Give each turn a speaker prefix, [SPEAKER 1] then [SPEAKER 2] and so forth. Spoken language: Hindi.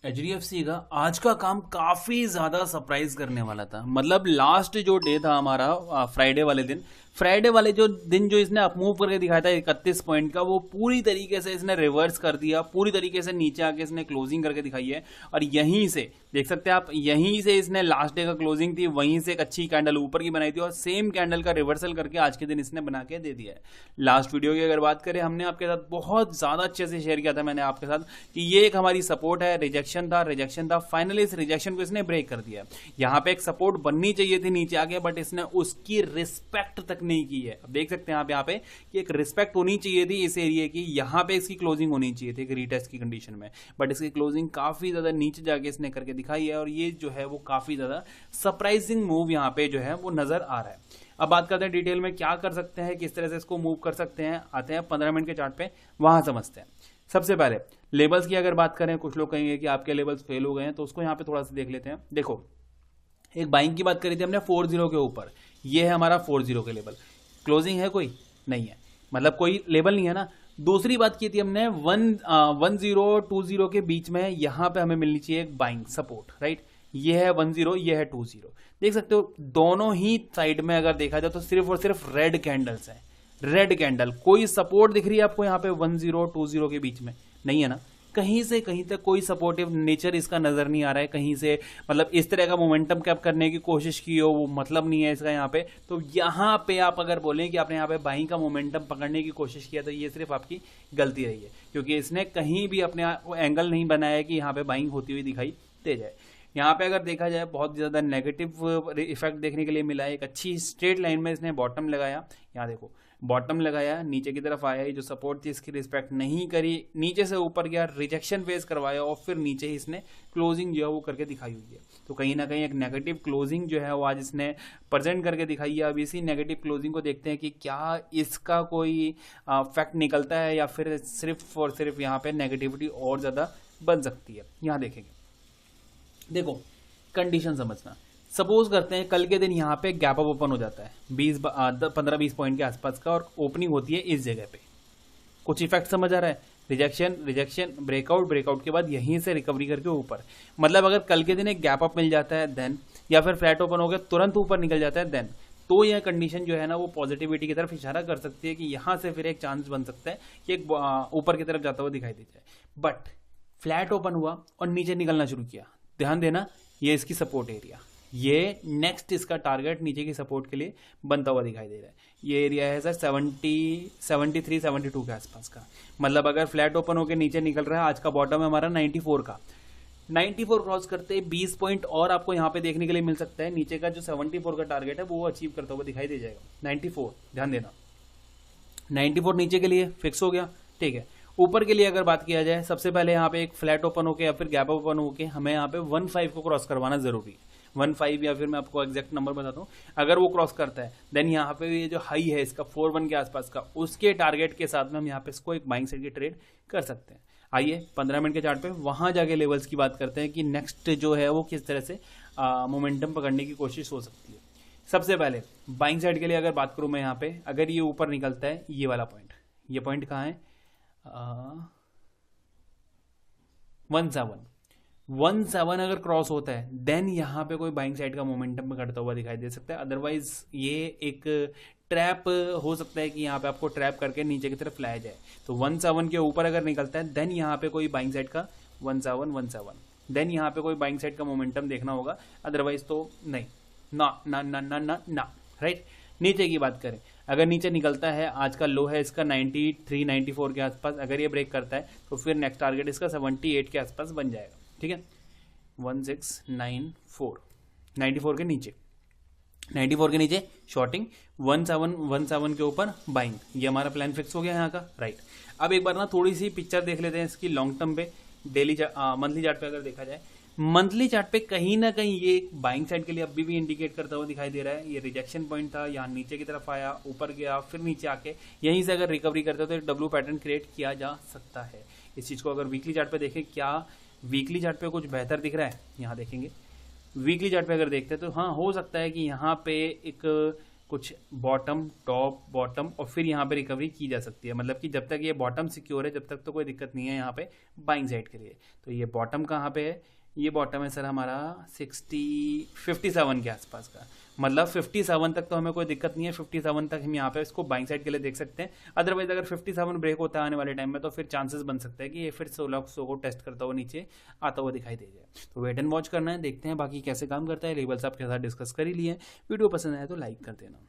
[SPEAKER 1] एचडीएफसी का आज का काम काफी ज्यादा सरप्राइज करने वाला था। मतलब लास्ट जो डे था हमारा फ्राइडे वाले जो दिन जो इसने अपमूव करके दिखाया था 31 पॉइंट का, वो पूरी तरीके से इसने रिवर्स कर दिया। पूरी तरीके से नीचे आके इसने क्लोजिंग करके दिखाई है और यहीं से देख सकते हैं आप, यहीं से इसने लास्ट डे का क्लोजिंग थी, वहीं से एक अच्छी कैंडल ऊपर की बनाई थी और सेम कैंडल का रिवर्सल करके आज के दिन इसने बना के दे दिया है। लास्ट वीडियो की अगर बात करें, हमने आपके साथ बहुत ज्यादा अच्छे से शेयर किया था मैंने आपके साथ कि ये एक हमारी सपोर्ट है, रिजेक्शन था। फाइनली इस रिजेक्शन को इसने ब्रेक कर दिया। यहाँ पे एक सपोर्ट बननी चाहिए थी नीचे आके, बट इसने उसकी रिस्पेक्ट तक नहीं की है। अब देख सकते हैं आप यहाँ पे कि एक रिस्पेक्ट होनी चाहिए थी इस एरिया की, यहाँ पे इसकी क्लोजिंग होनी चाहिए थी एक रीटेस्ट की कंडीशन में, बट इसकी क्लोजिंग काफी ज्यादा नीचे जाके इसने करके दिखाई है और ये जो है वो काफी ज्यादा सरप्राइजिंग मूव यहाँ पे जो है वो नजर आ रहा है। अब बात करते हैं डिटेल में क्या कर सकते हैं, किस तरह से इसको मूव कर सकते हैं। आते हैं 15 मिनट के चार्ट पे, वहां समझते हैं। सबसे पहले लेवल्स की अगर बात करें, कुछ लोग कहेंगे कि आपके लेवल्स फेल हो गए हैं, तो उसको यहाँ पे थोड़ा सा देख लेते हैं। देखो, एक बाइंग की बात करी थी हमने 40 के ऊपर, ये है हमारा 40 के लेवल। क्लोजिंग है कोई नहीं है, मतलब कोई लेवल नहीं है ना। दूसरी बात की थी हमने 1020 के बीच में, यहां पे हमें मिलनी चाहिए एक बाइंग सपोर्ट, राइट। ये है 10, ये है 20। देख सकते हो दोनों ही साइड में अगर देखा जाए तो सिर्फ और सिर्फ रेड कैंडल्स है। रेड कैंडल, कोई सपोर्ट दिख रही है आपको यहाँ पे 1020 के बीच में? नहीं है ना। कहीं से कहीं तक कोई सपोर्टिव नेचर इसका नजर नहीं आ रहा है कहीं से। मतलब इस तरह का मोमेंटम कैप करने की कोशिश की हो, वो मतलब नहीं है इसका यहाँ पे। तो यहाँ पे आप अगर बोलें कि आपने यहाँ पे बाइंग का मोमेंटम पकड़ने की कोशिश किया, तो ये सिर्फ आपकी गलती रही है, क्योंकि इसने कहीं भी अपने एंगल नहीं बनाया कि यहाँ पे बाइंग होती हुई दिखाई दे जाए। यहाँ पे अगर देखा जाए बहुत ज्यादा नेगेटिव इफेक्ट देखने के लिए मिला है। एक अच्छी स्ट्रेट लाइन में इसने बॉटम लगाया, यहाँ देखो बॉटम लगाया, नीचे की तरफ आया, जो सपोर्ट थी इसकी रिस्पेक्ट नहीं करी, नीचे से ऊपर गया, रिजेक्शन फेस करवाया और फिर नीचे ही इसने क्लोजिंग जो है वो करके दिखाई हुई है। तो कहीं ना कहीं एक नेगेटिव क्लोजिंग जो है वो आज इसने प्रेजेंट करके दिखाई है। अब इसी नेगेटिव क्लोजिंग को देखते हैं कि क्या इसका कोई फैक्ट निकलता है या फिर सिर्फ और सिर्फ यहाँ पे नेगेटिविटी और ज्यादा बन सकती है। यहाँ देखेंगे, देखो कंडीशन समझना। सपोज करते हैं कल के दिन यहाँ पे गैप अप ओपन हो जाता है 15-20 पॉइंट के आसपास का, और ओपनिंग होती है इस जगह पे। कुछ इफेक्ट समझ आ रहा है? रिजेक्शन, ब्रेकआउट के बाद यहीं से रिकवरी करके ऊपर। मतलब अगर कल के दिन एक गैप अप मिल जाता है देन, या फिर फ्लैट ओपन हो गया तुरंत ऊपर निकल जाता है देन, तो यह कंडीशन जो है ना वो पॉजिटिविटी की तरफ इशारा कर सकती है कि यहां से फिर एक चांस बन सकता है कि एक ऊपर की तरफ जाता हुआ दिखाई दे जाए। बट फ्लैट ओपन हुआ और नीचे निकलना शुरू किया, ध्यान देना, ये इसकी सपोर्ट एरिया, ये नेक्स्ट इसका टारगेट नीचे की सपोर्ट के लिए बनता हुआ दिखाई दे रहा है। ये एरिया है सर 73-72 के आसपास का। मतलब अगर फ्लैट ओपन होकर नीचे निकल रहा है, आज का बॉटम है हमारा 94 का, 94 क्रॉस करते 20 पॉइंट और आपको यहाँ पे देखने के लिए मिल सकता है। नीचे का जो 74 का टारगेट है वो अचीव करता हुआ दिखाई दे जाएगा। 94, ध्यान देना, 94 नीचे के लिए फिक्स हो गया, ठीक है। ऊपर के लिए अगर बात किया जाए, सबसे पहले यहाँ पे एक फ्लैट ओपन होके या फिर गैप ओपन होके हमें यहाँ पे 15 को क्रॉस करवाना जरूरी है। 15, या फिर मैं आपको एग्जैक्ट नंबर बताता हूँ, अगर वो क्रॉस करता है देन यहाँ पे ये जो हाई है इसका 41 के आसपास का, उसके टारगेट के साथ में हम यहाँ पे इसको एक बाइंग साइड की ट्रेड कर सकते हैं। आइए 15 मिनट के चार्ट पे वहां जाके लेवल्स की बात करते हैं कि नेक्स्ट जो है वो किस तरह से मोमेंटम पकड़ने की कोशिश हो सकती है। सबसे पहले बाइंग साइड के लिए अगर बात करूं मैं यहाँ पे, अगर ये ऊपर निकलता है, ये वाला पॉइंट, ये पॉइंट कहाँ है 17 अगर क्रॉस होता है देन यहाँ पे कोई बाइंग साइड का मोमेंटम पकड़ता हुआ दिखाई दे सकता है। अदरवाइज ये एक ट्रैप हो सकता है कि यहाँ पे आपको ट्रैप करके नीचे की तरफ लाया जाए। तो 17 के ऊपर अगर निकलता है देन यहाँ पे कोई बाइंग साइड का 17 देन यहाँ पे कोई बाइंग साइड का मोमेंटम देखना होगा, अदरवाइज तो नहीं, ना ना ना ना ना ना, राइट। नीचे की बात करें, अगर नीचे निकलता है, आज का लो है इसका 93-94 के आसपास, अगर ये ब्रेक करता है तो फिर नेक्स्ट टारगेट इसका 78 के आसपास बन जाएगा, ठीक है। 1694, 94 के नीचे, 94 के नीचे शॉर्टिंग, 17 के ऊपर बाइंग, ये हमारा प्लान फिक्स हो गया यहाँ का, राइट। अब एक बार ना थोड़ी सी पिक्चर देख लेते हैं इसकी लॉन्ग टर्म पे, मंथली चार्ट पे अगर देखा जाए, मंथली चार्ट पे कहीं ना कहीं ये बाइंग साइड के लिए अभी भी इंडिकेट करता हुआ दिखाई दे रहा है। ये रिजेक्शन पॉइंट था, यहाँ नीचे की तरफ आया, ऊपर गया, फिर नीचे आके यहीं से अगर रिकवरी करते हो तो एक डब्ल्यू पैटर्न क्रिएट किया जा सकता है। इस चीज को अगर वीकली चार्ट पे देखें, क्या वीकली चार्ट पे कुछ बेहतर दिख रहा है? यहाँ देखेंगे वीकली चार्ट पे अगर देखते हैं तो हाँ हो सकता है कि यहाँ पे एक कुछ बॉटम, टॉप, बॉटम और फिर यहाँ पे रिकवरी की जा सकती है। मतलब कि जब तक ये बॉटम सिक्योर है जब तक तो कोई दिक्कत नहीं है यहाँ पे बाइंग साइड के लिए। तो ये बॉटम कहाँ पे है, ये बॉटम है सर हमारा 57 के आसपास का। मतलब 57 तक तो हमें कोई दिक्कत नहीं है, 57 तक हम यहाँ पे इसको बाइंग साइड के लिए देख सकते हैं। अदरवाइज अगर 57 ब्रेक होता है आने वाले टाइम में तो फिर चांसेस बन सकते हैं कि ये फिर 1600 को टेस्ट करता हुआ नीचे आता हुआ दिखाई दे जाए। तो वेट एंड वॉच करना है, देखते हैं बाकी कैसे काम करता है। लेवल्स आपके साथ डिस्कस कर ही लिए, वीडियो पसंद आए तो लाइक कर देना।